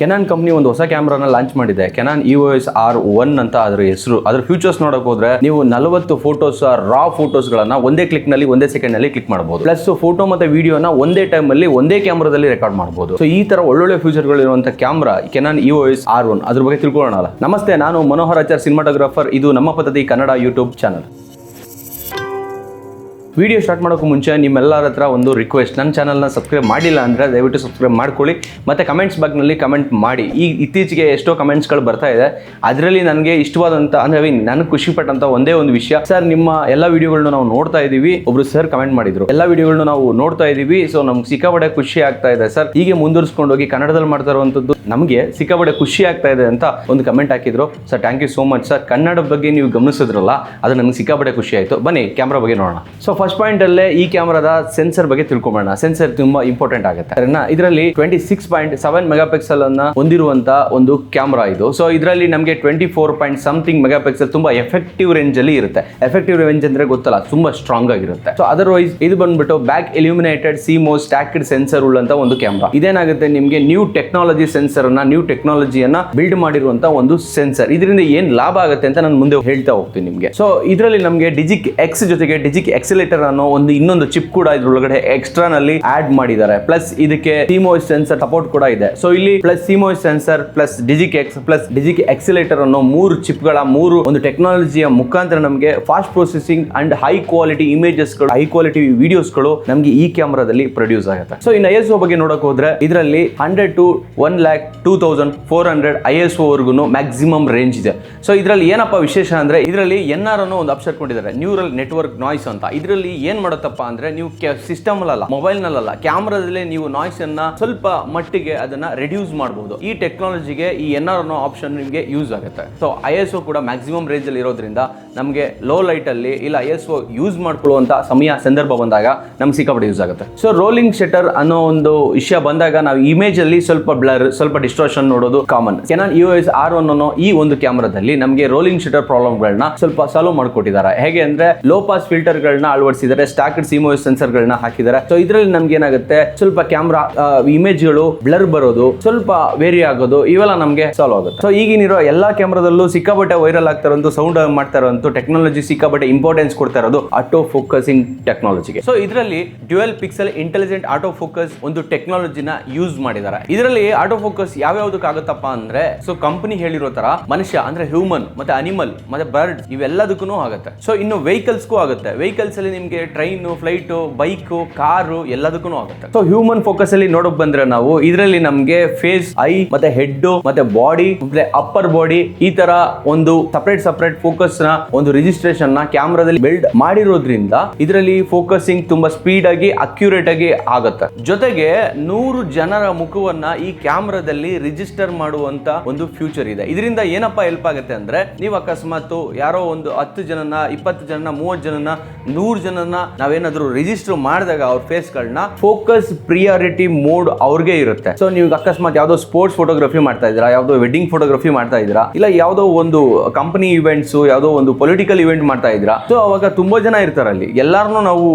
Canon company ಒಂದು ಹೊಸ ಕ್ಯಾಮ್ರಾನ launch ಮಾಡಿದೆ. ಕೆನಾನ್ EOS R1 ಅಂತ ಅದರ ಹೆಸರು. ಅದರ ಫ್ಯೂಚರ್ಸ್ ನೋಡಕ್ ಹೋದ್ರೆ ನೀವು 40 ಫೋಟೋಸ್ ರಾ ಫೋಟೋಸ್ ಗಳನ್ನ ಒಂದೇ ಕ್ಲಿಕ್ ನಲ್ಲಿ ಒಂದೇ ಸೆಕೆಂಡ್ ನಲ್ಲಿ ಕ್ಲಿಕ್ ಮಾಡಬಹುದು. ಪ್ಲಸ್ ಫೋಟೋ ಮತ್ತೆ ವಿಡಿಯೋನ ಒಂದೇ ಟೈಮ್ ಅಲ್ಲಿ ಒಂದೇ ಕ್ಯಾಮ್ರಾದಲ್ಲಿ ರೆಕಾರ್ಡ್ ಮಾಡಬಹುದು. ಸೊ ಈ ತರ ಒಳ್ಳೊಳ್ಳೆ ಫ್ಯೂಚರ್ ಗಳು ಇರುವಂತ ಕ್ಯಾಮ್ರಾ ಕೆನಾನ್ EOS R1 ಅದ್ರ ಬಗ್ಗೆ ತಿಳ್ಕೊಳ್ಳೋಣ. ನಮಸ್ತೆ, ನಾನು ಮನೋಹರ್ ಆಚಾರ್, ಸಿನಿಮಾಟೋಗ್ರಾಫರ್. ಇದು ನಮ್ಮ ಪದ್ಧತಿ Kannada YouTube channel. Video start ಮಾಡೋಕ್ಕೂ ಮುಂಚೆ ನಿಮ್ಮೆಲ್ಲರ ಹತ್ರ ಒಂದು ರಿಕ್ವೆಸ್ಟ್, ನನ್ನ ಚಾನಲ್ನ ಸಬ್ಸ್ಕ್ರೈಬ್ ಮಾಡಿಲ್ಲ ಅಂದರೆ ದಯವಿಟ್ಟು ಸಬ್ಸ್ಕ್ರೈಬ್ ಮಾಡ್ಕೊಳ್ಳಿ. ಮತ್ತು ಕಮೆಂಟ್ಸ್ ಬಾಕ್ನಲ್ಲಿ ಕಮೆಂಟ್ ಮಾಡಿ. ಇತ್ತೀಚೆಗೆ ಎಷ್ಟೋ ಕಮೆಂಟ್ಸ್ಗಳು ಬರ್ತಾ ಇದೆ. ಅದರಲ್ಲಿ ನನಗೆ ಇಷ್ಟವಾದಂಥ ಅಂದರೆ ನನಗೆ ಖುಷಿ ಪಟ್ಟಂಥ ಒಂದೇ ಒಂದು ವಿಷಯ, ಸರ್ ನಿಮ್ಮ ಎಲ್ಲ ವಿಡಿಯೋಗಳನ್ನ ನಾವು ನೋಡ್ತಾ ಇದ್ದೀವಿ. ಒಬ್ರು ಸರ್ ಕಮೆಂಟ್ ಮಾಡಿದ್ರು, ಎಲ್ಲ ವಿಡಿಯೋಗಳನ್ನ ನಾವು ನೋಡ್ತಾ ಇದ್ದೀವಿ, ಸೊ ನಮ್ಗೆ ಸಿಕ್ಕಾಪಟ್ಟೆ ಖುಷಿ ಆಗ್ತಾ ಇದೆ ಸರ್, ಹೀಗೆ ಮುಂದುವರಿಸ್ಕೊಂಡು ಹೋಗಿ ಕನ್ನಡದಲ್ಲಿ ಮಾಡ್ತಾ ಇರುವಂಥದ್ದು ನಮಗೆ ಸಿಕ್ಕಾಪಟ್ಟೆ ಖುಷಿ ಆಗ್ತಾ ಇದೆ ಅಂತ ಒಂದು ಕಮೆಂಟ್ ಹಾಕಿದ್ರು. Sir thank you so much sir. Kannada ಬಗ್ಗೆ ನೀವು ಗಮನಿಸಿದ್ರಲ್ಲ, ಅದು ನಮ್ಗೆ ಸಿಕ್ಕಾಪಟ್ಟೆ ಖುಷಿ ಆಯಿತು. ಬನ್ನಿ ಕ್ಯಾಮ್ರಾ ಬಗ್ಗೆ ನೋಡೋಣ. ಸೊ ಫಸ್ಟ್ ಪಾಯಿಂಟ್ ಅಲ್ಲೇ ಈ ಕ್ಯಾಮ್ರಾದ ಸೆನ್ಸರ್ ಬಗ್ಗೆ ತಿಳ್ಕೊಂಬೋಣ. ಸೆನ್ಸರ್ ತುಂಬಾ ಇಂಪಾರ್ಟೆಂಟ್ ಆಗುತ್ತೆ. ಇದರಲ್ಲಿ 26.7 ಮೆಗಾಪಿಕ್ಸೆಲ್ ಅನ್ನ ಹೊಂದಿರುವಂತ ಒಂದು ಕ್ಯಾಮ್ರಾ ಇದು. ಸೊ ಇದರಲ್ಲಿ ನಮಗೆ 24 ಮೆಗಾಪಿಕ್ಸೆಲ್ ತುಂಬಾ ಎಫೆಕ್ಟಿವ್ ರೇಂಜ್ ಅಲ್ಲಿ ಇರುತ್ತೆ. ಎಫೆಕ್ಟಿವ್ ರೇಂಜ್ ಅಂದ್ರೆ ಗೊತ್ತಲ್ಲ, ತುಂಬಾ ಸ್ಟ್ರಾಂಗ್ ಆಗಿರುತ್ತೆ. ಸೊ ಅದರ್ವೈಸ್ ಇದು ಬಂದ್ಬಿಟ್ಟು back illuminated CMOS stacked sensor ಉಳ್ಳಂತ ಒಂದು ಕ್ಯಾಮ್ರಾ. ಇದೇನಾಗುತ್ತೆ, ನಿಮಗೆ ನ್ಯೂ ಟೆಕ್ನಾಲಜಿ ಸೆನ್ಸರ್ ಅನ್ನ, ನ್ಯೂ ಟೆಕ್ನಾಲಜಿಯನ್ನ ಬಿಲ್ಡ್ ಮಾಡಿರುವಂತ ಒಂದು ಸೆನ್ಸರ್. ಇದರಿಂದ ಏನ್ ಲಾಭ ಆಗುತ್ತೆ ಅಂತ ನಾನು ಮುಂದೆ ಹೇಳ್ತಾ ಹೋಗ್ತೀನಿ ನಿಮಗೆ. ಸೊ ಇದರಲ್ಲಿ ನಮಗೆ ಡಿಜಿಕ್ X ಜೊತೆಗೆ ಡಿಜಿಕ್ ಎಕ್ಸಿಲೇಟರ್ ಅನ್ನೋ ಇನ್ನೊಂದು ಚಿಪ್ ಕೂಡ ಇದ್ರೊಳಗಡೆ ಎಕ್ಸ್ಟ್ರಾ ನಲ್ಲಿ ಆಡ್ ಮಾಡಿದ್ದಾರೆ. ಪ್ಲಸ್ ಇದಕ್ಕೆ CMOS ಸೆನ್ಸರ್ ಸಪೋರ್ಟ್ ಕೂಡ ಇದೆ. ಸೊ ಇಲ್ಲಿ plus CMOS sensor plus DIGIC X plus DIGIC accelerator ಅನ್ನೋ 3 ಚಿಪ್ಗಳ ಒಂದು ಟೆಕ್ನಾಲಜಿಯ ಮುಖಾಂತರ ನಮಗೆ fast processing and high quality images ಗಳು, ಹೈ ಕ್ವಾಲಿಟಿ ವಿಡಿಯೋಸ್ ಗಳು ನಮಗೆ ಈ ಕ್ಯಾಮ್ರಾದಲ್ಲಿ ಪ್ರೊಡ್ಯೂಸ್ ಆಗುತ್ತೆ. ಸೊ ಇನ್ನು ISO ಬಗ್ಗೆ ನೋಡಕ್ ಹೋದ್ರೆ ಇದರಲ್ಲಿ 100 to 1,02,400 ISO ವರ್ಗು ಮ್ಯಾಕ್ಸಿಮಮ್ ರೇಂಜ್ ಇದೆ. ಸೊ ಇದರಲ್ಲಿ ಏನಪ್ಪಾ ವಿಶೇಷ ಅಂದ್ರೆ ಇದರಲ್ಲಿ NR ಅನ್ನೋ ಒಂದು ಆಪ್ಷನ್ ಕೊಟ್ಟಿದ್ದಾರೆ, ನ್ಯೂರಲ್ ನೆಟ್ವರ್ಕ್ ನಾಯ್ಸ್ ಅಂತ. ಇದರಲ್ಲಿ ಏನ್ ಮಾಡುತ್ತಪ್ಪ ಅಂದ್ರೆ ನೀವು ಸಿಸ್ಟಮ್ ಅಲ್ಲ, ಮೊಬೈಲ್ ನಲ್ಲ, ಕ್ಯಾಮ್ರಾದಲ್ಲಿ ನೀವು ನಾಯ್ಸ್ ಅನ್ನ ಸ್ವಲ್ಪ ಮಟ್ಟಿಗೆ ಅದನ್ನ ರೆಡ್ಯೂಸ್ ಮಾಡಬಹುದು. ಈ ಟೆಕ್ನಾಲಜಿಗೆ ಈ NR ಅನ್ನೋ ಆಪ್ಷನ್ ನಿಮಗೆ ಯೂಸ್ ಆಗುತ್ತೆ. ಸೊ ISO ಕೂಡ ಮ್ಯಾಕ್ಸಿಮಮ್ ರೇಂಜ್ ಅಲ್ಲಿ ಇರೋದ್ರಿಂದ ನಮಗೆ ಲೋ ಲೈಟ್ ಅಲ್ಲಿ ಇಲ್ಲ ISO ಯೂಸ್ ಮಾಡ್ಕೊಳ್ಳುವಂತ ಸಂದರ್ಭ ಬಂದಾಗ ನಮ್ಗೆ ಸಿಕ್ಕಾಪಟ್ಟೆ ಯೂಸ್ ಆಗುತ್ತೆ. ಸೊ ರೋಲಿಂಗ್ ಶಟರ್ ಅನ್ನೋ ಒಂದು ವಿಷಯ ಬಂದಾಗ ನಾವು ಇಮೇಜ್ ಅಲ್ಲಿ ಸ್ವಲ್ಪ ಬ್ಲರ್, ಸ್ವಲ್ಪ ಡಿಸ್ಟ್ರಾಕ್ಷನ್ ನೋಡೋದು ಕಾಮನ್. ಕೆನಾನ್ EOS R1 ಅನ್ನೋ ಈ ಒಂದು ಕ್ಯಾಮ್ರಾದಲ್ಲಿ ನಮಗೆ ರೋಲಿಂಗ್ ಶಟರ್ ಪ್ರಾಬ್ಲಮ್ ಗಳನ್ನ ಸ್ವಲ್ಪ ಸಾಲ್ವ್ ಮಾಡಿಕೊಟ್ಟಿದ್ದಾರೆ. ಹೇಗೆ ಅಂದ್ರೆ ಲೋ ಪಾಸ್ ಫಿಲ್ಟರ್ ಗಳನ್ನ ಅಳವಡಿಸಿದ್ದಾರೆ, ಸ್ಟ್ಯಾಕ್ಡ್ CMOS ಸೆನ್ಸರ್ ಗಳನ್ನ ಹಾಕಿದ್ದಾರೆ. ಸೊ ಇದರಲ್ಲಿ ನಮ್ಗೆ ಏನಾಗುತ್ತೆ, ಸ್ವಲ್ಪ ಕ್ಯಾಮ್ರಾ ಇಮೇಜ್ ಗಳು ಬ್ಲರ್ ಬರೋದು, ಸ್ವಲ್ಪ ವೇರಿ ಆಗೋದು, ಇವೆಲ್ಲ ನಮ್ಗೆ ಸಾಲ್ವ್ ಆಗುತ್ತೆ. ಸೊ ಈಗಿನಿರೋ ಎಲ್ಲಾ ಕ್ಯಾಮ್ರಾದಲ್ಲೂ ಸಿಕ್ಕಾಪಟ್ಟೆ ವೈರಲ್ ಆಗ್ತಾ ಇರೋದು, ಸೌಂಡ್ ಮಾಡ್ತಾ ಇರೋದು ಟೆಕ್ನಾಲಜಿ ಸಿಕ್ಕಾಪಟ್ಟೆ ಇಂಪಾರ್ಟೆನ್ಸ್ ಕೊಡ್ತಾ ಇರೋದು ಆಟೋ ಫೋಕಸಿಂಗ್ ಟೆಕ್ನಾಲಜಿಗೆ. ಸೊ ಇದರಲ್ಲಿ dual pixel intelligent auto focus ಒಂದು ಟೆಕ್ನಾಲಜಿನ ಯೂಸ್ ಮಾಡಿದ್ದಾರೆ. ಇದರಲ್ಲಿ ಆಟೋ ಫೋಕಸ್ ಯಾವ್ಯಾವ್ದಕ್ಕೆ ಆಗುತ್ತಪ್ಪ ಅಂದ್ರೆ, ಸೊ ಕಂಪನಿ ಹೇಳಿರೋ ತರ ಮನುಷ್ಯ ಅಂದ್ರೆ ಹ್ಯೂಮನ್ ಮತ್ತೆ ಅನಿಮಲ್ ಮತ್ತೆ ಬರ್ಡ್ ಇವೆಲ್ಲದಕ್ಕೂ ಆಗುತ್ತೆ. ಸೊ ಇನ್ನು ವೆಹಿಕಲ್ಸ್ಗೂ ಆಗುತ್ತೆ. ವೆಹಿಕಲ್ಸ್ ಅಲ್ಲಿ ನಿಮ್ಗೆ ಟ್ರೈನ್, ಫ್ಲೈಟ್, ಬೈಕ್, ಕಾರು ಎಲ್ಲದಕ್ಕೂ ಆಗುತ್ತೆ. ಸೊ ಹ್ಯೂಮನ್ ಫೋಕಸ್ ಅಲ್ಲಿ ನೋಡಕ್ ಬಂದ್ರೆ ನಾವು ಇದರಲ್ಲಿ ನಮ್ಗೆ ಫೇಸ್, ಐ ಮತ್ತೆ ಹೆಡ್ ಮತ್ತೆ ಬಾಡಿ ಮತ್ತೆ ಅಪ್ಪರ್ ಬಾಡಿ ಈ ತರ ಒಂದು ಸಪರೇಟ್ ಫೋಕಸ್ ನ ಒಂದು ರಿಜಿಸ್ಟ್ರೇಷನ್ ನ ಕ್ಯಾಮ್ರಾದಲ್ಲಿ ಬಿಲ್ಡ್ ಮಾಡಿರೋದ್ರಿಂದ ಇದರಲ್ಲಿ ಫೋಕಸಿಂಗ್ ತುಂಬಾ ಸ್ಪೀಡ್ ಆಗಿ ಅಕ್ಯುರೇಟ್ ಆಗಿ ಆಗುತ್ತೆ. ಜೊತೆಗೆ 100 ಜನರ ಮುಖವನ್ನ ಈ ಕ್ಯಾಮ್ರಾದಲ್ಲಿ ರಿಜಿಸ್ಟರ್ ಮಾಡುವಂತ ಒಂದು ಫ್ಯೂಚರ್ ಇದೆ. ಇದರಿಂದ ಏನಪ್ಪಾ ಹೆಲ್ಪ್ ಆಗುತ್ತೆ ಅಂದ್ರೆ, ನೀವು ಅಕಸ್ಮಾತ್ ಯಾರೋ ಒಂದು 10 ಜನನ, 20 ಜನನ, 30 ಜನನ, 100 ಜನನ ನಾವೇನಾದ್ರೂ ರಿಜಿಸ್ಟರ್ ಮಾಡಿದಾಗ ಅವ್ರ ಫೇಸ್ ಗಳನ್ನ ಫೋಕಸ್ ಪ್ರಿಯಾರಿಟಿ ಮೋಡ್ ಅವ್ರಿಗೆ ಇರುತ್ತೆ. ಸೊ ನೀವು ಅಕಸ್ಮಾತ್ ಯಾವ್ದೋ ಸ್ಪೋರ್ಟ್ಸ್ ಫೋಟೋಗ್ರಫಿ ಮಾಡ್ತಾ ಇದ್ದೀರಾ, ಯಾವ್ದೋ ವೆಡ್ಡಿಂಗ್ ಫೋಟೋಗ್ರಫಿ ಮಾಡ್ತಾ ಇದ್ದೀರಾ, ಇಲ್ಲ ಯಾವ್ದೋ ಒಂದು ಕಂಪನಿ ಇವೆಂಟ್ಸ್, ಯಾವ್ದೋ ಒಂದು ಪೊಲಿಟಿಕಲ್ ಇವೆಂಟ್ ಮಾಡ್ತಾ ಇದ್ದೀರಾ, ಸೊ ಅವಾಗ ತುಂಬಾ ಜನ ಇರ್ತಾರೆ, ಅಲ್ಲಿ ಎಲ್ಲಾರನ್ನೂ ನಾವು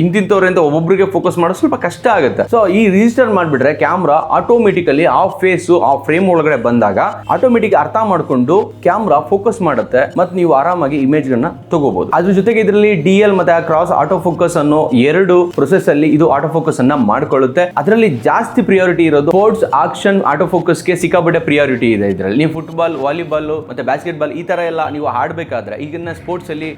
ಇಂತಿಂತವ್ರೆ ಅಂತ ಒಬ್ಬೊಬ್ಬರಿಗೆ ಫೋಕಸ್ ಮಾಡೋದು ಸ್ವಲ್ಪ ಕಷ್ಟ ಆಗುತ್ತೆ. ಸೊ ಈ ರಿಜಿಸ್ಟರ್ ಮಾಡ್ಬಿಟ್ರೆ ಕ್ಯಾಮ್ರಾ ಆಟೋಮೆಟಿಕಲಿ ಆ ಫೇಸ್ ಆ ಫ್ರೇಮ್ ಒಳಗಡೆ ಬಂದಾಗ ಆಟೋಮೆಟಿಕ್ ಅರ್ಥ ಮಾಡ್ಕೊಂಡು ಕ್ಯಾಮ್ರಾ ಫೋಕಸ್ ಮಾಡುತ್ತೆ, ಮತ್ತೆ ನೀವು ಆರಾಮಾಗಿ ಇಮೇಜ್ ಗಳನ್ನ ತಗೋಬಹುದು. ಅದ್ರ ಜೊತೆಗೆ ಇದರಲ್ಲಿ DL ಮತ್ತೆ ಕ್ರಾಸ್ ಆಟೋ ಫೋಕಸ್ ಅನ್ನೋ 2 ಪ್ರೊಸೆಸ್ ಅಲ್ಲಿ ಇದು ಆಟೋ ಫೋಕಸ್ ಅನ್ನ ಮಾಡ್ಕೊಳ್ಳುತ್ತೆ. ಅದರಲ್ಲಿ ಜಾಸ್ತಿ ಪ್ರಿಯಾರಿಟಿ ಇರೋದು ಸ್ಪೋರ್ಟ್ಸ್ ಆಕ್ಷನ್ ಆಟೋ ಫೋಕಸ್ ಗೆ ಸಿಕ್ಕಾಪಟ್ಟೆ ಪ್ರಿಯಾರಿಟಿ ಇದೆ. ಇದರಲ್ಲಿ ನೀವು ಫುಟ್ಬಾಲ್, ವಾಲಿಬಾಲ್ ಮತ್ತೆ ಬಾಸ್ಕೆಟ್ ಬಾಲ್ ಈ ತರ ಎಲ್ಲ ನೀವು ಆಡ್ಬೇಕಾದ್ರೆ, ಈಗಿನ ಸ್ಪೋರ್ಟ್ಸ್ ಅಲ್ಲಿ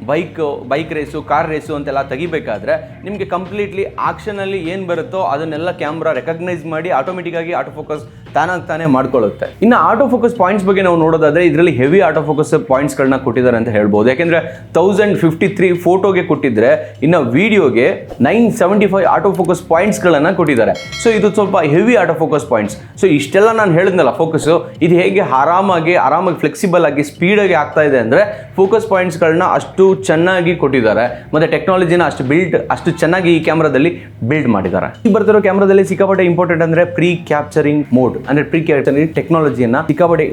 ಬೈಕ್ ರೇಸು, ಕಾರ್ ರೇಸು ಅಂತೆಲ್ಲ ತೆಗಿಬೇಕಾದ್ರೆ ನಿಮ್ಗೆ ಕಂಪ್ಲೀಟ್ಲಿ ಆಕ್ಷನ್ ಅಲ್ಲಿ ಏನ್ ಬರುತ್ತೋ ಅದನ್ನೆಲ್ಲ ಕ್ಯಾಮ್ರಾ ರೆಕಗ್ನೈಸ್ ಮಾಡಿ ಆಟೋಮೆಟಿಕ್ ಆಗಿ ಆಟೋ ಫೋಕಸ್ ತಾನೇ ಮಾಡ್ಕೊಳ್ಳುತ್ತೆ. ಇನ್ನು ಆಟೋ ಫೋಕಸ್ ಪಾಯಿಂಟ್ಸ್ ಬಗ್ಗೆ ನಾವು ನೋಡೋದಾದ್ರೆ ಇದರಲ್ಲಿ ಹೆವಿ ಆಟೋ ಫೋಕಸ್ ಪಾಯಿಂಟ್ಸ್ ಗಳನ್ನ ಕೊಟ್ಟಿದ್ದಾರೆ ಅಂತ ಹೇಳ್ಬೋದು. ಯಾಕೆಂದ್ರೆ 1053 ಫೋಟೋಗೆ ಕೊಟ್ಟಿದ್ರೆ ಇನ್ನು ವಿಡಿಯೋಗೆ 975 ಆಟೋ ಫೋಕಸ್ ಪಾಯಿಂಟ್ಸ್ ಗಳನ್ನ ಕೊಟ್ಟಿದ್ದಾರೆ. ಸೊ ಇದು ಸ್ವಲ್ಪ heavy auto focus points. So ಇಷ್ಟೆಲ್ಲ ನಾನು ಹೇಳಿದ್ನಲ್ಲ ಫೋಕಸ್, ಇದು ಹೇಗೆ ಆರಾಮಾಗಿ ಫ್ಲೆಕ್ಸಿಬಲ್ ಆಗಿ ಸ್ಪೀಡ್ ಆಗಿ ಆಗ್ತಾ ಇದೆ ಅಂದ್ರೆ ಫೋಕಸ್ ಪಾಯಿಂಟ್ಸ್ ಗಳನ್ನ ಅಷ್ಟು ಚೆನ್ನಾಗಿ ಕೊಟ್ಟಿದ್ದಾರೆ, ಮತ್ತೆ ಟೆಕ್ನಾಲಜಿನ ಅಷ್ಟು ಚೆನ್ನಾಗಿ ಈ ಕ್ಯಾಮ್ರಾದಲ್ಲಿ ಬಿಲ್ಡ್ ಮಾಡಿದ್ದಾರೆ. ಈ ಬರ್ತಿರೋ ಕ್ಯಾಮ್ರಾದಲ್ಲಿ ಸಿಕ್ಕಾಪಟ್ಟೆ ಇಂಪಾರ್ಟೆಂಟ್ ಅಂದ್ರೆ ಪ್ರೀ ಕ್ಯಾಪ್ಚರಿಂಗ್ ಮೋಡ್. ಅಂದ್ರೆ ಪ್ರೀ ಕ್ಯಾರೆಕ್ಟರ್ ಟೆಕ್ನಾಲಜಿಯನ್ನ ಸಿಕ್ಕಾಪಟ್ಟೆ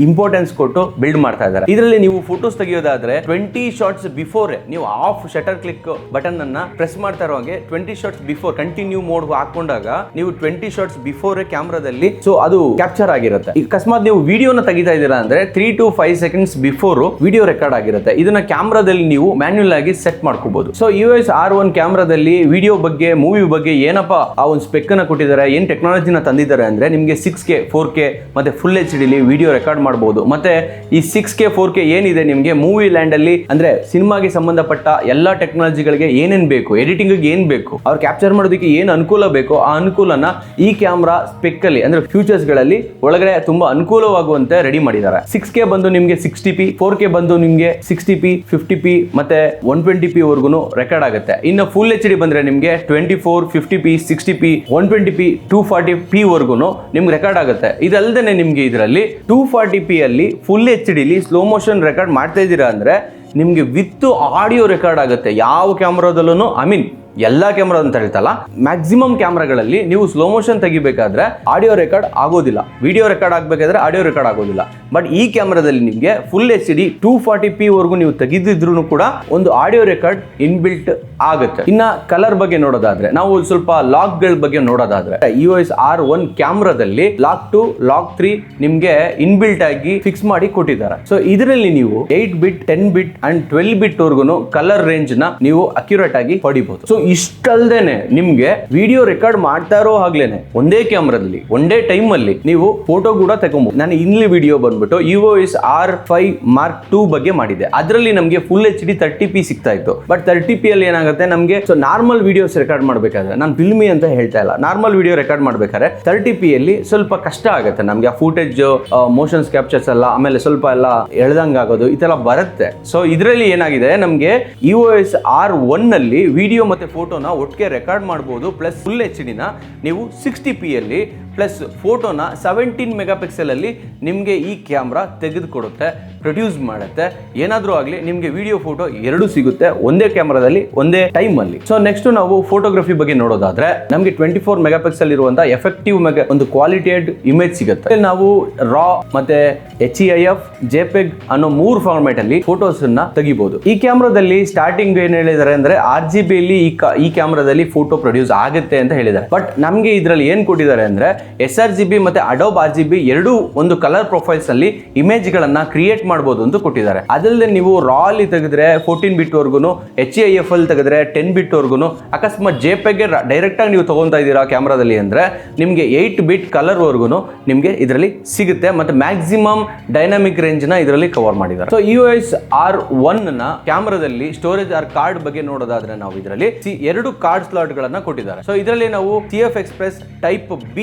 ಇಂಪಾರ್ಟೆನ್ಸ್ ಕೊಟ್ಟು ಬಿಲ್ಡ್ ಮಾಡ್ತಾ ಇದ್ದಾರೆ. ಇದರಲ್ಲಿ ನೀವು ಫೋಟೋಸ್ ತೆಗೆಯೋದಾದ್ರೆ 20 ಶಾರ್ಟ್ಸ್ ಬಿಫೋರ್ ನೀವು ಆಫ್ ಶಟರ್ ಕ್ಲಿಕ್ ಬಟನ್ ಅನ್ನ ಪ್ರೆಸ್ ಮಾಡ್ತಾ ಇರುವಾಗೆ 20 ಶಾರ್ಟ್ಸ್ ಬಿಫೋರ್ ಕಂಟಿನ್ಯೂ ಮೋಡ್ ಹಾಕೊಂಡಾಗ ನೀವು 20 ಶಾರ್ಟ್ಸ್ ಬಿಫೋರ್ ಕ್ಯಾಮ್ರಾದಲ್ಲಿ ಸೊ ಅದು ಕ್ಯಾಪ್ಚರ್ ಆಗಿರುತ್ತೆ. ಅಕಸ್ಮಾತ್ ನೀವು ವಿಡಿಯೋನ ತೆಗಿತಾ ಇದ್ದೀರಾ ಅಂದ್ರೆ 3 to 5 seconds before video record ಆಗಿರುತ್ತೆ. ಇದನ್ನ ಕ್ಯಾಮ್ರಾದಲ್ಲಿ ನೀವು ಮ್ಯಾನ್ಯುಯಲ್ ಆಗಿ ಸೆಟ್ ಮಾಡ್ಕೋಬಹುದು. ಸೊ EOS R1 ಕ್ಯಾಮ್ರಾದಲ್ಲಿ ವಿಡಿಯೋ ಬಗ್ಗೆ ಮೂವಿ ಬಗ್ಗೆ ಏನಪ್ಪಾ ಆ ಒಂದು ಸ್ಪೆಕ್ ಅನ್ನ ಕೊಟ್ಟಿದ್ದಾರೆ, ಏನ್ ಟೆಕ್ನಾಲಜಿನ ತಂದಿದ್ದಾರೆ ಅಂದ್ರೆ ನಿಮಗೆ 6K 4K ಮತ್ತೆ ಫುಲ್ HD ವಿಡಿಯೋ ರೆಕಾರ್ಡ್ ಮಾಡಬಹುದು. ಮತ್ತೆ ಈ 6K 4K ಏನಿದೆ ನಿಮಗೆ ಮೂವಿ ಲ್ಯಾಂಡ್ ಅಲ್ಲಿ ಅಂದ್ರೆ ಸಿನಿಮಾಗೆ ಸಂಬಂಧಪಟ್ಟ ಎಲ್ಲಾ ಟೆಕ್ನಾಲಜಿಗಳಿಗೆ ಏನೇನ್ ಬೇಕು, ಎಡಿಟಿಂಗ್ ಏನ್ ಬೇಕು, ಅವ್ರು ಕ್ಯಾಪ್ಚರ್ ಮಾಡೋದಕ್ಕೆ ಏನ್ ಅನುಕೂಲ ಬೇಕೋ ಆ ಅನುಕೂಲನ ಈ ಕ್ಯಾಮ್ರಾ ಸ್ಪೆಕ್ ಅಲ್ಲಿ ಅಂದ್ರೆ ಫ್ಯೂಚರ್ಸ್ ಗಳಲ್ಲಿ ಒಳಗಡೆ ತುಂಬಾ ಅನುಕೂಲವಾಗುವಂತೆ ರೆಡಿ ಮಾಡಿದ್ದಾರೆ. 6K ಬಂದು ನಿಮಗೆ 60p, 4K ಬಂದು ನಿಮಗೆ 60p, 50p ಮತ್ತೆ 120p ವರ್ಗುನು ರೆಕಾರ್ಡ್ ಆಗುತ್ತೆ. ಇನ್ನು ಫುಲ್ HD ಬಂದ್ರೆ ನಿಮಗೆ 24, 50p, 60p, 120p, 240p ವರ್ಗುನು ನಿಮ್ಗೆ ರೆಕಾರ್ಡ್ ಆಗುತ್ತೆ. ಇದಲ್ದೇನೆ ನಿಮ್ಗೆ ಇದರಲ್ಲಿ 240p ಅಲ್ಲಿ full HD slow motion record ಮಾಡ್ತಾ ಇದ್ದೀರಾ ಅಂದ್ರೆ ನಿಮ್ಗೆ ವಿತ್ ಆಡಿಯೋ ರೆಕಾರ್ಡ್ ಆಗುತ್ತೆ. ಯಾವ ಕ್ಯಾಮ್ರಾದಲ್ಲೂ ಎಲ್ಲಾ ಕ್ಯಾಮ್ರಾ ಅಂತ ಹೇಳ್ತಲ್ಲ, ಮ್ಯಾಕ್ಸಿಮಮ್ ಕ್ಯಾಮ್ರಾಗಳಲ್ಲಿ ನೀವು ಸ್ಲೋ ಮೋಷನ್ ತೆಗಿಬೇಕಾದ್ರೆ ಆಡಿಯೋ ರೆಕಾರ್ಡ್ ಆಗೋದಿಲ್ಲ, ವಿಡಿಯೋ ರೆಕಾರ್ಡ್ ಆಗಬೇಕಾದ್ರೆ ಆಡಿಯೋ ರೆಕಾರ್ಡ್ ಆಗೋದಿಲ್ಲ. ಬಟ್ ಈ ಕ್ಯಾಮ್ರಾದಲ್ಲಿ ನಿಮಗೆ ಫುಲ್ HD 240p ವರ್ಗೂ ನೀವು ತೆಗೆದಿದ್ರು ಕೂಡ ಒಂದು ಆಡಿಯೋ ರೆಕಾರ್ಡ್ ಇನ್ಬಿಲ್ಟ್ ಆಗುತ್ತೆ. ಇನ್ನ ಕಲರ್ ಬಗ್ಗೆ ನೋಡೋದಾದ್ರೆ ನಾವು ಸ್ವಲ್ಪ ಲಾಕ್ ಗಳ ಬಗ್ಗೆ ನೋಡೋದಾದ್ರೆ EOS R1 ಕ್ಯಾಮ್ರಾದಲ್ಲಿ ಲಾಕ್ 2, ಲಾಕ್ 3 ನಿಮ್ಗೆ ಇನ್ಬಿಲ್ಟ್ ಆಗಿ ಫಿಕ್ಸ್ ಮಾಡಿ ಕೊಟ್ಟಿದ್ದಾರೆ. ಸೊ ಇದರಲ್ಲಿ ನೀವು 8 ಬಿಟ್, 10 ಬಿಟ್ ಅಂಡ್ 12 ಬಿಟ್ ವರ್ಗುನು ಕಲರ್ ರೇಂಜ್ ನ ನೀವು ಅಕ್ಯುರೇಟ್ ಆಗಿ ಪಡಿಬಹುದು. ಸೊ ಇಷ್ಟಲ್ದೇನೆ ನಿಮ್ಗೆ ವಿಡಿಯೋ ರೆಕಾರ್ಡ್ ಮಾಡ್ತಾ ಇರೋ ಆಗ್ಲೇನೆ ಒಂದೇ ಕ್ಯಾಮ್ರಾದಲ್ಲಿ ಒಂದೇ ಟೈಮ್ ಅಲ್ಲಿ ನೀವು ಫೋಟೋ ಕೂಡ ತಗೊಬಹುದು. ನಾನು ಇಲ್ಲಿ ವಿಡಿಯೋ ಬಂದ್ಬಿಟ್ಟು EOS R5 Mark II ಬಗ್ಗೆ ಮಾಡಿದೆ. ಅದರಲ್ಲಿ ನಮಗೆ ಫುಲ್ HD 30p ಸಿಗ್ತಾ ಇತ್ತು. ಬಟ್ 30p ಅಲ್ಲಿ ಏನಾಗುತ್ತೆ ನಮಗೆ ಸೊ ನಾರ್ಮಲ್ ವಿಡಿಯೋಸ್ ರೆಕಾರ್ಡ್ ಮಾಡಬೇಕಾದ್ರೆ, ನಾನು ಫಿಲ್ಮಿ ಅಂತ ಹೇಳ್ತಾ ಇಲ್ಲ, ನಾರ್ಮಲ್ ವಿಡಿಯೋ ರೆಕಾರ್ಡ್ ಮಾಡಬೇಕಾದ್ರೆ 30p ಅಲ್ಲಿ ಸ್ವಲ್ಪ ಕಷ್ಟ ಆಗುತ್ತೆ ನಮಗೆ. ಆ ಫೂಟೇಜ್ ಮೋಷನ್ಸ್ ಕ್ಯಾಪ್ಚರ್ಸ್ ಎಲ್ಲ ಆಮೇಲೆ ಸ್ವಲ್ಪ ಎಲ್ಲ ಎಳ್ದಂಗ್ ಆಗೋದು ಈ ತರ ಬರುತ್ತೆ. ಸೊ ಇದರಲ್ಲಿ ಏನಾಗಿದೆ ನಮಗೆ EOS R1 ನಲ್ಲಿ ವಿಡಿಯೋ ಮತ್ತೆ ಫೋಟೋನ ಒಟ್ಟಿಗೆ ರೆಕಾರ್ಡ್ ಮಾಡಬಹುದು. ಪ್ಲಸ್ ಫುಲ್ HD ನ ನೀವು 60p ಅಲ್ಲಿ ಪ್ಲಸ್ ಫೋಟೋನ 17 ಮೆಗಾಪಿಕ್ಸೆಲ್ ಅಲ್ಲಿ ನಿಮಗೆ ಈ ಕ್ಯಾಮ್ರಾ ತೆಗೆದುಕೊಡುತ್ತೆ, ಪ್ರೊಡ್ಯೂಸ್ ಮಾಡುತ್ತೆ. ಏನಾದರೂ ಆಗಲಿ ನಿಮಗೆ ವಿಡಿಯೋ ಫೋಟೋ ಎರಡು ಸಿಗುತ್ತೆ ಒಂದೇ ಕ್ಯಾಮ್ರಾದಲ್ಲಿ ಒಂದೇ ಟೈಮ್ ಅಲ್ಲಿ. ಸೊ ನೆಕ್ಸ್ಟ್ ನಾವು ಫೋಟೋಗ್ರಫಿ ಬಗ್ಗೆ ನೋಡೋದಾದ್ರೆ ನಮಗೆ 24 ಮೆಗಾಪಿಕ್ಸೆಲ್ ಇರುವಂತಹ ಎಫೆಕ್ಟಿವ್ ಒಂದು ಕ್ವಾಲಿಟೆಡ್ ಇಮೇಜ್ ಸಿಗುತ್ತೆ. ನಾವು ರಾ ಮತ್ತೆ HEIF, JPEG ಅನ್ನೋ 3 ಫಾರ್ಮ್ಯಾಟ್ ಅಲ್ಲಿ ಫೋಟೋಸ್ ಅನ್ನ ತೆಗಿಬಹುದು. ಈ ಕ್ಯಾಮ್ರಾದಲ್ಲಿ ಸ್ಟಾರ್ಟಿಂಗ್ ಏನ್ ಹೇಳಿದ್ದಾರೆ ಅಂದ್ರೆ RGB ಅಲ್ಲಿ ಈ ಕ್ಯಾಮ್ರಾದಲ್ಲಿ ಫೋಟೋ ಪ್ರೊಡ್ಯೂಸ್ ಆಗುತ್ತೆ ಅಂತ ಹೇಳಿದ್ದಾರೆ. ಬಟ್ ನಮಗೆ ಇದರಲ್ಲಿ ಏನ್ ಕೊಟ್ಟಿದ್ದಾರೆ ಅಂದ್ರೆ sRGB ಮತ್ತೆ Adobe RGB ಎರಡೂ ಒಂದು ಕಲರ್ ಪ್ರೊಫೈಲ್ಸ್ ಅಲ್ಲಿ ಇಮೇಜ್ ಗಳನ್ನ ಕ್ರಿಯೇಟ್ ಮಾಡಬಹುದು ಅಂತ ಕೊಟ್ಟಿದ್ದಾರೆ. ಅದಲ್ಲದೆ ನೀವು ರಾ ಅಲ್ಲಿ ತೆಗೆದ್ರೆ 14 ಬಿಟ್ ವರ್ಗುನು, HEIF ಅಲ್ಲಿ ತೆಗೆದ್ರೆ 10 ಬಿಟ್ ವರ್ಗುನು, ಅಕಸ್ಮಾತ್ JPEG ಡೈರೆಕ್ಟ್ ಆಗಿ ನೀವು ತಗೊಂತಾ ಇದ್ದೀರಾ ಕ್ಯಾಮ್ರಾದಲ್ಲಿ ಅಂದ್ರೆ ನಿಮ್ಗೆ 8 ಬಿಟ್ ಕಲರ್ ವರ್ಗುನು ನಿಮ್ಗೆ ಇದರಲ್ಲಿ ಸಿಗುತ್ತೆ. ಮತ್ತೆ ಮ್ಯಾಕ್ಸಿಮಮ್ ಡೈನಾಮಿಕ್ ರೇಂಜ್ ನ ಇದರಲ್ಲಿ ಕವರ್ ಮಾಡಿದ್ದಾರೆ. ಸೊ EOS R1 ನ ಕ್ಯಾಮ್ರಾದಲ್ಲಿ ಸ್ಟೋರೇಜ್ ಕಾರ್ಡ್ ಬಗ್ಗೆ ನೋಡೋದಾದ್ರೆ ನಾವು ಇದರಲ್ಲಿ 2 ಕಾರ್ಡ್ ಸ್ಲಾಟ್ ಗಳನ್ನ ಕೊಟ್ಟಿದ್ದಾರೆ. ಸೊ ಇದರಲ್ಲಿ ನಾವು CF Express ಟೈಪ್ B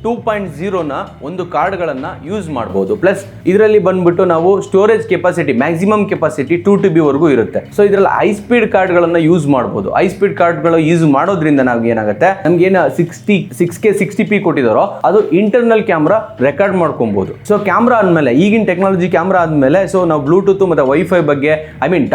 2.0 ನ ಒಂದು ಕಾರ್ಡ್ ಗಳನ್ನ ಯೂಸ್ ಮಾಡಬಹುದು. ಪ್ಲಸ್ ಇದರಲ್ಲಿ ಬಂದ್ಬಿಟ್ಟು ನಾವು storage capacity maximum capacity 2TB ವರೆಗೂ ಇರುತ್ತೆ. ಸೊ ಇದರಲ್ಲಿ ಹೈ ಸ್ಪೀಡ್ ಕಾರ್ಡ್ ಗಳನ್ನ ಯೂಸ್ ಮಾಡಬಹುದು. ಹೈ ಸ್ಪೀಡ್ ಕಾರ್ಡ್ ಗಳು ಯೂಸ್ ಮಾಡೋದ್ರಿಂದ ನಮ್ಗೆ ಏನಾಗುತ್ತೆ, ನಮ್ಗೆ ಏನು 6K 60p ಕೊಟ್ಟಿದಾರೋ ಅದು ಇಂಟರ್ನಲ್ ಕ್ಯಾಮ್ರಾ ರೆಕಾರ್ಡ್ ಮಾಡ್ಕೊಬಹುದು. ಸೊ ಕ್ಯಾಮ್ರಾ ಅಂದ್ಮೇಲೆ ಈಗಿನ ಟೆಕ್ನಾಲಜಿ ಕ್ಯಾಮ್ರಾ ಆದ್ಮೇಲೆ ಸೊ ನಾವು ಬ್ಲೂಟೂತ್ ಮತ್ತೆ ವೈಫೈ ಬಗ್ಗೆ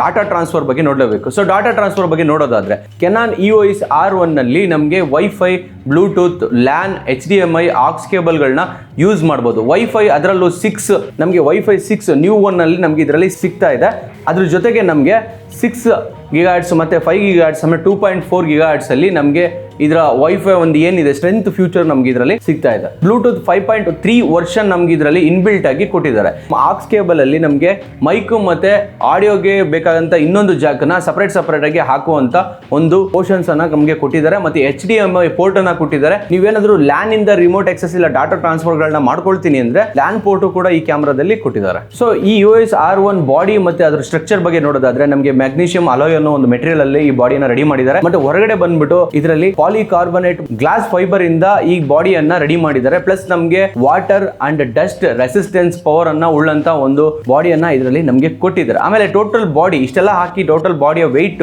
ಡಾಟಾ ಟ್ರಾನ್ಸ್ಫರ್ ಬಗ್ಗೆ ನೋಡಲೇಬೇಕು. ಸೊ ಡಾಟಾ ಟ್ರಾನ್ಸ್ಫರ್ ಬಗ್ಗೆ ನೋಡೋದಾದ್ರೆ Canon EOS R1 ನಲ್ಲಿ ನಮಗೆ wifi, Bluetooth, LAN, HDMI, AUX cable ಗಳನ್ನ ಯೂಸ್ ಮಾಡಬಹುದು. ವೈಫೈ ಅದರಲ್ಲೂ 6 ನಮಗೆ ವೈಫೈ 6 ನ್ಯೂ ಒನ್ ಅಲ್ಲಿ ನಮಗೆ ಇದರಲ್ಲಿ ಸಿಗ್ತಾ ಇದೆ. ಅದ್ರ ಜೊತೆಗೆ ನಮಗೆ 6 GHz ಮತ್ತೆ 5 GHz ಆಮೇಲೆ 2.4 GHz ಅಲ್ಲಿ ನಮಗೆ ಇದರ ವೈಫೈ ಒಂದು ಏನಿದೆ ಸ್ಟ್ರೆಂತ್ ಫ್ಯೂಚರ್ ನಮ್ಗೆ ಇದರಲ್ಲಿ ಸಿಗ್ತಾ ಇದೆ. ಬ್ಲೂಟೂತ್ 5.3 ವರ್ಷನ್ ನಮ್ಗೆ ಇದರಲ್ಲಿ ಇನ್ಬಿಲ್ಟ್ ಆಗಿ ಕೊಟ್ಟಿದ್ದಾರೆ. ಆಕ್ಸ್ ಕೇಬಲ್ ಅಲ್ಲಿ ನಮಗೆ ಮೈಕ್ ಮತ್ತೆ ಆಡಿಯೋಗೆ ಬೇಕಾದಂತ ಇನ್ನೊಂದು ಜಾಕ್ ನ ಸಪರೇಟ್ ಆಗಿ ಹಾಕುವಂತ ಒಂದು ಪೋರ್ಷನ್ಸ್ ಅನ್ನ ನಮಗೆ ಕೊಟ್ಟಿದ್ದಾರೆ. ಮತ್ತೆ HDMI ಪೋರ್ಟ್ ಅನ್ನ ಕೊಟ್ಟಿದ್ದಾರೆ. ನೀವೇನಾದ್ರೂ LAN ಇಂದ ರಿಮೋಟ್ ಆಕ್ಸೆಸ್ ಇಲ್ಲ ಡಾಟಾ ಟ್ರಾನ್ಸ್ಫರ್ ಗಳನ್ನ ಮಾಡ್ಕೊಳ್ತೀನಿ ಅಂದ್ರೆ LAN ಪೋರ್ಟ್ ಕೂಡ ಈ ಕ್ಯಾಮ್ರಾದಲ್ಲಿ ಕೊಟ್ಟಿದ್ದಾರೆ. ಸೊ ಈ EOS R1 ಬಾಡಿ ಮತ್ತೆ ಅದರ ಸ್ಟ್ರಕ್ಚರ್ ಬಗ್ಗೆ ನೋಡೋದಾದ್ರೆ ನಮಗೆ ಮ್ಯಾಗ್ನೀಷಿಯಂ ಅಲಾಯ್ ಅನ್ನೋ ಒಂದು ಮೆಟೀರಿಯಲ್ ಅಲ್ಲಿ ಈ ಬಾಡಿನ ರೆಡಿ ಮಾಡಿದ್ದಾರೆ. ಮತ್ತೆ ಹೊರಗಡೆ ಬಂದ್ಬಿಟ್ಟು ಇದರಲ್ಲಿ ಪಾಲಿಕಾರ್ಬನೇಟ್ ಗ್ಲಾಸ್ ಫೈಬರ್ ಇಂದ ಈ ಬಾಡಿಯನ್ನ ರೆಡಿ ಮಾಡಿದ್ದಾರೆ. ಪ್ಲಸ್ ನಮಗೆ water and dust resistance power ಅನ್ನ ಉಳ್ಳಂತ ಒಂದು ಬಾಡಿಯನ್ನ ಇದರಲ್ಲಿ ನಮಗೆ ಕೊಟ್ಟಿದ್ದಾರೆ. ಆಮೇಲೆ ಟೋಟಲ್ ಬಾಡಿ ಇಷ್ಟೆಲ್ಲ ಹಾಕಿ ಟೋಟಲ್ ಬಾಡಿಯ ವೆಯ್ಟ್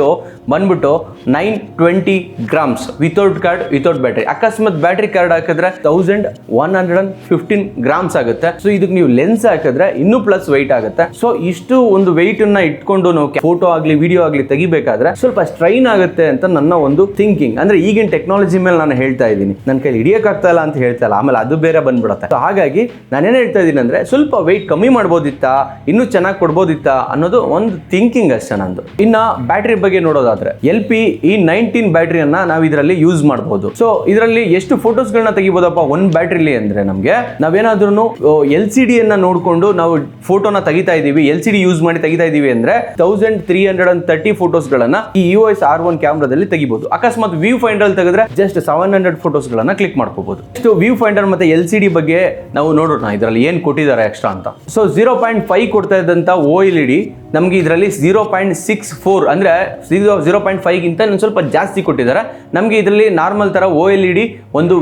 ಬಂದ್ಬಿಟ್ಟು 920 grams without card without battery. ಅಕಸ್ಮಾತ್ ಬ್ಯಾಟ್ರಿ ಕಾರ್ಡ್ ಹಾಕಿದ್ರೆ 1115 ಗ್ರಾಮ್ಸ್ ಆಗುತ್ತೆ. ಸೊ ಇದಕ್ಕೆ ನೀವು ಲೆನ್ಸ್ ಹಾಕಿದ್ರೆ ಇನ್ನೂ ಪ್ಲಸ್ ವೆಯ್ಟ್ ಆಗುತ್ತೆ. ಸೊ ಇಷ್ಟು ಒಂದು ವೆಯ್ಟ್ ಅನ್ನ ಇಟ್ಕೊಂಡು ನಾವು ಫೋಟೋ ಆಗ್ಲಿ ವಿಡಿಯೋ ಆಗ್ಲಿ ತೆಗಿಬೇಕಾದ್ರೆ ಸ್ವಲ್ಪ ಸ್ಟ್ರೈನ್ ಆಗುತ್ತೆ ಅಂತ ನನ್ನ ಒಂದು ಥಿಂಕಿಂಗ್. ಅಂದ್ರೆ ಈಗಿನ ಟೆಕ್ನಾಲಜಿ ಮೇಲೆ ನಾನು ಹೇಳ್ತಾ ಇದ್ದೀನಿ, ನನ್ನ ಕೈಲಿ ಹಿಡಿಯೋಕ್ಕಾಗ್ತಾ ಇಲ್ಲ ಅಂತ ಹೇಳ್ತಾ ಇಲ್ಲ, ಆಮೇಲೆ ಅದು ಬೇರೆ ಬಂದ್ಬಿಡುತ್ತೆ. ಸೊ ಹಾಗಾಗಿ ನಾನೇನು ಹೇಳ್ತಾ ಇದ್ದೀನಿ ಅಂದರೆ ಸ್ವಲ್ಪ ವೆಯ್ಟ್ ಕಮ್ಮಿ ಮಾಡ್ಬೋದಿತ್ತಾ, ಇನ್ನೂ ಚೆನ್ನಾಗಿ ಕೊಡ್ಬೋದಿತ್ತಾ ಅನ್ನೋದು ಒಂದು ಥಿಂಕಿಂಗ್ ಅಷ್ಟೇ ನಂದು. ಇನ್ನು ಬ್ಯಾಟ್ರಿ ಬಗ್ಗೆ ನೋಡೋದಾದ್ರೆ LP-E19 ಬ್ಯಾಟ್ರಿಯನ್ನ ನಾವು ಇದರಲ್ಲಿ ಯೂಸ್ ಮಾಡಬಹುದು. ಸೊ ಇದರಲ್ಲಿ ಎಷ್ಟು ಫೋಟೋಸ್ಗಳನ್ನ ತೆಗಿಬೋದಪ್ಪ ಒಂದು ಬ್ಯಾಟ್ರಿಲಿ ಅಂದ್ರೆ ನಮಗೆ ನಾವೇನಾದ್ರೂ LCD ಅನ್ನ ನೋಡಿಕೊಂಡು ನಾವು ಫೋಟೋನ ತೆಗಿತಾ ಇದೀವಿ, LCD ಯೂಸ್ ಮಾಡಿ ತೆಗಿತಾ ಇದೀವಿ ಅಂದ್ರೆ 1330 ಫೋಟೋಸ್ಗಳನ್ನ ಈ EOS R1 ಕ್ಯಾಮ್ರಾದಲ್ಲಿ ತೆಗಿಬಹುದು. ಅಕಸ್ಮಾತ್ ವ್ಯೂ ಫೈಂಡರ್ ಅಲ್ಲಿ ತೆಗೆದ್ರೆ ಜಸ್ಟ್ 700 ಫೋಟೋಸ್ಗಳನ್ನ ಕ್ಲಿಕ್ ಮಾಡ್ಕೋಬಹುದು. ವ್ಯೂ ಫೈಂಡರ್ ಮತ್ತೆ LCD ಬಗ್ಗೆ ನಾವು ನೋಡೋಣ ಇದರಲ್ಲಿ ಏನ್ ಕೊಟ್ಟಿದ್ದಾರೆ ಎಕ್ಸ್ಟ್ರಾ ಅಂತ. ಸೊ 0.5 ಕೊಡ್ತಾ ಇದ್ದಂತ OLED ನಮಗೆ ಇದರಲ್ಲಿ 0.64 ಅಂದ್ರೆ 0.5 ಗಿಂತ ಸ್ವಲ್ಪ ಜಾಸ್ತಿ ಕೊಟ್ಟಿದ್ದಾರೆ. ನಮಗೆ ಇದರಲ್ಲಿ ನಾರ್ಮಲ್ ತರ OLED ಒಂದು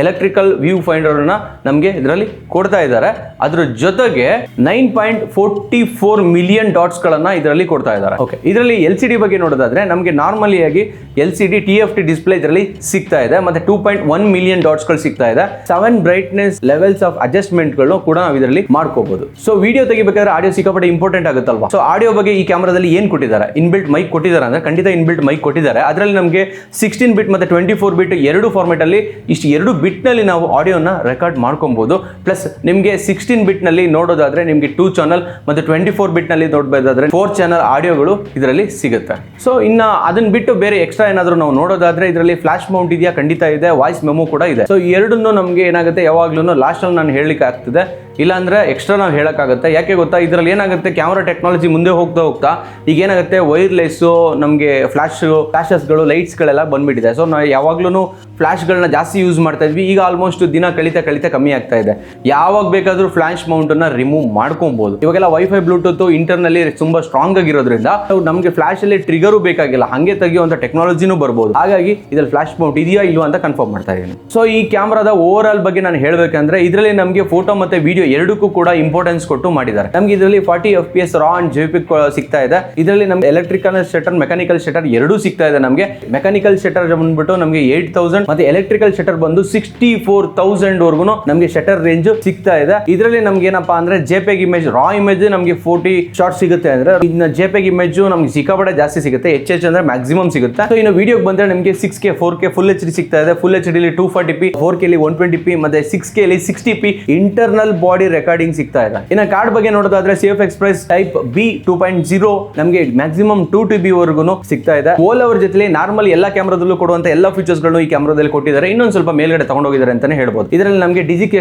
ಎಲೆಕ್ಟ್ರಿಕಲ್ ವ್ಯೂ ಫೈಂಡರ್ ನಮಗೆ ಇದರಲ್ಲಿ ಕೊಡ್ತಾ ಇದ್ದಾರೆ. ಅದ್ರ ಜೊತೆಗೆ 9.44 ಮಿಲಿಯನ್ ಡಾಟ್ಸ್ ಗಳನ್ನ ಇದರಲ್ಲಿ ಕೊಡ್ತಾ ಇದ್ದಾರೆ. ಓಕೆ, ಇದರಲ್ಲಿ LCD ಬಗ್ಗೆ ನೋಡೋದಾದ್ರೆ ನಮಗೆ ನಾರ್ಮಲಿ ಆಗಿ LCD TFT ಡಿಸ್ಪ್ಲೇ ಇದರಲ್ಲಿ ಸಿಗ್ತಾ ಇದೆ, ಮತ್ತೆ 2.1 ಮಿಲಿಯನ್ ಡಾಟ್ಸ್ ಗಳು ಸಿಗ್ತಾ ಇದೆ. 7 ಬ್ರೈಟ್ನೆಸ್ ಲೆವೆಲ್ಸ್ ಆಫ್ ಅಡ್ಜಸ್ಟ್ಮೆಂಟ್ ಗಳು ಕೂಡ ನಾವು ಇದರಲ್ಲಿ ಮಾಡ್ಕೋಬಹುದು. ಸೊ ವಿಡಿಯೋ ತೆಗಿಬೇಕಾದ್ರೆ ಆಡಿಯೋ ಸಿಕ್ಕಾಪಟ್ಟೆ ಇಂಪಾರ್ಟೆಂಟ್ ಆಗುತ್ತಲ್ವಾ. ಸೊ ಆಡಿಯೋ ಬಗ್ಗೆ ಈ ಕ್ಯಾಮ್ರಾದಲ್ಲಿ ಏನು ಕೊಟ್ಟಿದ್ದಾರೆ, ಇನ್ಬಿಲ್ಟ್ ಮೈಕ್ ಕೊಟ್ಟಿದ್ದಾರೆ ಅಂದ್ರೆ ಖಂಡಿತ ಇನ್ಬಿಲ್ಟ್ ಮೈಕ್ ಕೊಟ್ಟಿದ್ದಾರೆ. ಅದರಲ್ಲಿ ನಮಗೆ 16 ಬಿಟ್ ಮತ್ತೆ 24 ಬಿಟ್ ಎರಡು ಫಾರ್ಮೆಟ್ ಅಲ್ಲಿ ಇಷ್ಟು 2 ಬಿಟ್ ನಲ್ಲಿ ನಾವು ಆಡಿಯೋನ ರೆಕಾರ್ಡ್ ಮಾಡ್ಕೊಬಹುದು. ಪ್ಲಸ್ ನಿಮಗೆ 16 ಬಿಟ್ ನಲ್ಲಿ ನೋಡೋದಾದ್ರೆ ನಿಮಗೆ 2 ಚಾನಲ್ ಮತ್ತೆ 24 ಬಿಟ್ ನಲ್ಲಿ ನೋಡಬಹುದಾದ್ರೆ 4 ಚಾನಲ್ ಆಡಿಯೋಗಳು ಇದರಲ್ಲಿ ಸಿಗುತ್ತೆ. ಸೊ ಇನ್ನ ಅದನ್ನ ಬಿಟ್ಟು ಬೇರೆ ಎಕ್ಸ್ಟ್ರಾ ಏನಾದರೂ ನಾವು ನೋಡೋದಾದ್ರೆ ಇದರಲ್ಲಿ ಫ್ಲಾಶ್ ಮೌಂಟ್ ಇದೆಯಾ, ಖಂಡಿತ ಇದೆ. ವಾಯ್ಸ್ ಮೆಮೊ ಕೂಡ ಇದೆ. ಸೊ ಎರಡನ್ನೂ ನಮಗೆ ಏನಾಗುತ್ತೆ ಯಾವಾಗ್ಲೂ ಲಾಸ್ಟ್ ಅಲ್ಲಿ ನಾನು ಹೇಳಲಿಕ್ಕೆ ಆಗ್ತದೆ, ಇಲ್ಲಾಂದ್ರೆ ಎಕ್ಸ್ಟ್ರಾ ನಾವು ಹೇಳೋಕ್ಕಾಗುತ್ತೆ. ಯಾಕೆ ಗೊತ್ತಾ, ಇದರಲ್ಲಿ ಏನಾಗುತ್ತೆ ಕ್ಯಾಮ್ರಾ ಟೆಕ್ನಾಲಜಿ ಮುಂದೆ ಹೋಗ್ತಾ ಈಗ ಏನಾಗುತ್ತೆ ವೈರ್ಲೆಸ್ಸು ನಮಗೆ ಫ್ಲಾಶಸ್ಗಳು ಲೈಟ್ಸ್ಗಳೆಲ್ಲ ಬಂದ್ಬಿಟ್ಟಿದೆ. ಸೊ ನಾವು ಯಾವಾಗ್ಲೂ ಫ್ಲಾಶ್ಗಳನ್ನ ಜಾಸ್ತಿ ಯೂಸ್ ಮಾಡ್ತಾ ಇದ್ವಿ, ಈಗ ಆಲ್ಮೋಸ್ಟ್ ದಿನ ಕಳಿತಾ ಕಮ್ಮಿ ಆಗ್ತಾ ಇದೆ. ಯಾವಾಗ ಬೇಕಾದರೂ ಫ್ಲಾಶ್ ಮೌಂಟನ್ನು ರಿಮೂವ್ ಮಾಡ್ಕೊಬಹುದು. ಇವಾಗೆಲ್ಲ ವೈಫೈ ಬ್ಲೂಟೂತ್ ಇಂಟರ್ನಲ್ಲಿ ತುಂಬಾ ಸ್ಟ್ರಾಂಗ್ ಆಗಿರೋದ್ರಿಂದ ನಮಗೆ ಫ್ಲಾಶ್ ಅಲ್ಲಿ ಟ್ರಿಗರು ಬೇಕಾಗಿಲ್ಲ, ಹಂಗೆ ತೆಗಿಯುವಂತ ಟೆಕ್ನಾಲಜಿನೂ ಬರ್ಬೋದು. ಹಾಗಾಗಿ ಇದ್ರಲ್ಲಿ ಫ್ಲಾಶ್ ಮೌಂಟ್ ಇದೆಯಾ ಇಲ್ವಾ ಅಂತ ಕನ್ಫರ್ಮ್ ಮಾಡ್ತಾ ಇದ್ದೀನಿ. ಸೊ ಈ ಕ್ಯಾಮ್ರಾದ ಓವರ್ ಆಲ್ ಬಗ್ಗೆ ನಾನು ಹೇಳಬೇಕಂದ್ರೆ ಇದರಲ್ಲಿ ನಮಗೆ ಫೋಟೋ ಮತ್ತೆ ವಿಡಿಯೋ ಎರಡಕ್ಕೂ ಕೂಡ ಇಂಪಾರ್ಟೆನ್ಸ್ ಕೊಟ್ಟು ಮಾಡಿದ್ದಾರೆ. ನಮಗೆ ಇದರಲ್ಲಿ 40 FPS ರಾ ಅಂಡ್ JPEG ಸಿಗ್ತಾ ಇದೆ. ಇದರಲ್ಲಿ ನಮಗೆ ಎಲೆಕ್ಟ್ರಿಕಲ್ ಶಟರ್ ಮೆಕ್ಯಾನಿಕಲ್ ಶಟರ್ ಎರಡೂ ಸಿಗ್ತಾ ಇದೆ. ನಮಗೆ ಮೆಕ್ಯಾನಿಕಲ್ ಶಟರ್ ಬಂದ್ಬಿಟ್ಟು ನಮಗೆ 8000 ಮತ್ತೆ ಎಲೆಕ್ಟ್ರಿಕಲ್ ಶಟರ್ ಬಂದು 64,000 ವರೆಗೂ ನಮಗೆ ಶಟರ್ ರೇಂಜ್ ಸಿಗ್ತಾ ಇದೆ. ಇದರಲ್ಲಿ ನಮ್ಗೆ ಏನಪ್ಪಾ ಅಂದ್ರೆ JPEG ಇಮೇಜ್ ರಾ ಇಮೇಜ್ ನಮಗೆ 40 ಶಾರ್ಟ್ ಸಿಗುತ್ತೆ ಅಂದ್ರೆ ಇನ್ನು JPEG ಇಮೇಜ್ ನಮಗೆ ಸಿಕ್ಕಾಪಟ್ಟೆ ಜಾಸ್ತಿ ಸಿಗುತ್ತೆ, ಹೆಚ್ಚು ಅಂದ್ರೆ ಮ್ಯಾಕ್ಸಿಮಮ್ ಸಿಗುತ್ತೆ. ಸೊ ಇನ್ನು ವಿಡಿಯೋಗೆ ಬಂದ್ರೆ ನಮಗೆ 6K 4K ಫುಲ್ HD ಸಿಗ್ತಾ ಇದೆ. ಫುಲ್ HD ಲಿ 240p, 4K ಲಿ 120p ಮತ್ತೆ 6K ಲಿ 60p ಇಂಟರ್ನಲ್ ಬಾಡಿ ರೆಕಾರ್ಡಿಂಗ್ ಸಿಗ್ತಾ ಇದೆ. ಇನ್ನು ಕಾರ್ಡ್ ಬಗ್ಗೆ ನೋಡೋದಾದ್ರೆ CF Express ಟೈಪ್ B 2.0 ನಮಗೆ ಮ್ಯಾಕ್ಸಿಮಮ್ 2 TB ವರೆಗೂ ಸಿಗ್ತಾ ಇದೆ. ಓಲ್ ಅವರ್ ಜೊತೆ ನಾರ್ಮಲ್ ಎಲ್ಲಾ ಕ್ಯಾಮ್ರಾದಲ್ಲೂ ಕೊಡುವಂತ ಎಲ್ಲಾ ಫೀಚರ್ಸ್ ಗಳನ್ನು ಈ ಕ್ಯಾಮ್ರಾದಲ್ಲಿ ಕೊಟ್ಟಿದ್ದಾರೆ. ಇನ್ನೊಂದು ಸ್ವಲ್ಪ ಮೇಲ್ಗಡೆ ತಗೊಂಡೋಗಿದ್ದಾರೆ ಅಂತಾನೆ ಹೇಳ್ಬೋದು. ಇದರಲ್ಲಿ ನಮಗೆ ಡಿಜಿಕ್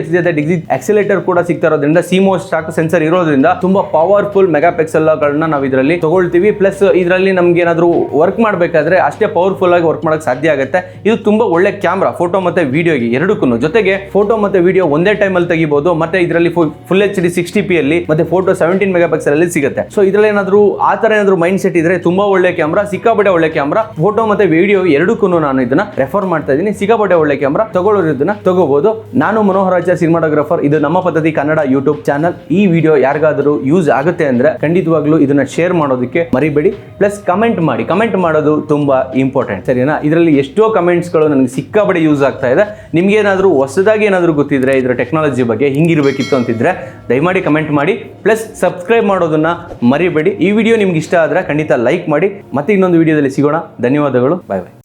ಆಕ್ಸಿಲೇಟರ್ ಕೂಡ ಸಿಗ್ತಾ ಇರೋದ್ರಿಂದ CMOS ಶಾಕ್ ಸೆನ್ಸರ್ ಇರೋದ್ರಿಂದ ತುಂಬಾ ಪವರ್ಫುಲ್ ಮೆಗಾ ಪಿಕ್ಸೆಲ್ ಗಳನ್ನ ನಾವು ಇದರಲ್ಲಿ ತಗೊಳ್ತೀವಿ. ಪ್ಲಸ್ ಇದರಲ್ಲಿ ನಮ್ಗೆ ಏನಾದ್ರು ವರ್ಕ್ ಮಾಡಬೇಕಾದ್ರೆ ಅಷ್ಟೇ ಪವರ್ಫುಲ್ ಆಗಿ ವರ್ಕ್ ಮಾಡಕ್ ಸಾಧ್ಯ ಆಗುತ್ತೆ. ಇದು ತುಂಬಾ ಒಳ್ಳೆ ಕ್ಯಾಮ್ರಾ ಫೋಟೋ ಮತ್ತೆ ವಿಡಿಯೋಗೆ ಎರಡಕ್ಕೂ. ಜೊತೆಗೆ ಫೋಟೋ ಮತ್ತೆ ವಿಡಿಯೋ ಒಂದೇ ಟೈಮ್ ಅಲ್ಲಿ ತೆಗಿಬಹುದು. ಮತ್ತೆ ಇದರಲ್ಲಿ ಫುಲ್ HD 60p ಅಲ್ಲಿ ಮತ್ತೆ ಫೋಟೋ 17 ಮೆಗಾ ಪಿಕ್ಸೆಲ್ ಅಲ್ಲಿ ಸಿಗುತ್ತೆ. ಸೊ ಇದರಲ್ಲಿ ಏನಾದ್ರು ಆ ತರ ಏನಾದ್ರು ಮೈಂಡ್ ಸೆಟ್ ಇದ್ರೆ ತುಂಬಾ ಒಳ್ಳೆ ಕ್ಯಾಮ್ರಾ, ಸಿಕ್ಕಾಪಟ್ಟೆ ಒಳ್ಳೆ ಕ್ಯಾಮ್ರಾ. ಫೋಟೋ ಮತ್ತೆ ವಿಡಿಯೋ ಎರಡಕ್ಕೂ ನಾನು ಇದನ್ನ ರೆಫರ್ ಮಾಡ್ತಾ ಇದ್ದೀನಿ. ಸಿಕ್ಕಾಪಟ್ಟೆ ಒಳ್ಳೆ ಕ್ಯಾಮ್ರಾ, ತಗೊಳ್ಳೋರು ಇದನ್ನ ತಗೋಬಹುದು. ನಾನು ಮನೋಹರಾಚಾರ್ಯ ಸಿನಿಮಾಟೋಗ್ರಾಫರ್, ಇದು ನಮ್ಮ ಪದ್ಧತಿ ಕನ್ನಡ ಯೂಟ್ಯೂಬ್ ಚಾನಲ್. ಈ ವಿಡಿಯೋ ಯಾರಿಗಾದರೂ ಯೂಸ್ ಆಗುತ್ತೆ ಅಂದ್ರೆ ಖಂಡಿತವಾಗ್ಲೂ ಇದನ್ನ ಶೇರ್ ಮಾಡೋದಕ್ಕೆ ಮರಿಬೇಡಿ. ಪ್ಲಸ್ ಕಮೆಂಟ್ ಮಾಡಿ, ಕಮೆಂಟ್ ಮಾಡೋದು ತುಂಬಾ ಇಂಪಾರ್ಟೆಂಟ್, ಸರಿನಾ? ಇದರಲ್ಲಿ ಎಷ್ಟೋ ಕಮೆಂಟ್ಸ್ ಗಳು ನನಗೆ ಸಿಕ್ಕಾಪಟ್ಟೆ ಯೂಸ್ ಆಗ್ತಾ ಇದೆ. ನಿಮ್ಗೆ ಏನಾದ್ರು ಹೊಸದಾಗಿ ಏನಾದ್ರು ಗೊತ್ತಿದ್ರೆ ಇದರ ಟೆಕ್ನಾಲಜಿ ಬಗ್ಗೆ ಹಿಂಗಿರ್ಬೇಕಿತ್ತು ಅಂತಿದ್ರೆ ದಯಮಾಡಿ ಕಮೆಂಟ್ ಮಾಡಿ. ಪ್ಲಸ್ ಸಬ್ಸ್ಕ್ರೈಬ್ ಮಾಡೋದನ್ನ ಮರಿಬೇಡಿ. ಈ ವಿಡಿಯೋ ನಿಮ್ಗೆ ಇಷ್ಟ ಆದ್ರೆ ಖಂಡಿತ ಲೈಕ್ ಮಾಡಿ. ಮತ್ತೆ ಇನ್ನೊಂದು ವಿಡಿಯೋದಲ್ಲಿ ಸಿಗೋಣ. ಧನ್ಯವಾದಗಳು. ಬಾಯ್ ಬಾಯ್.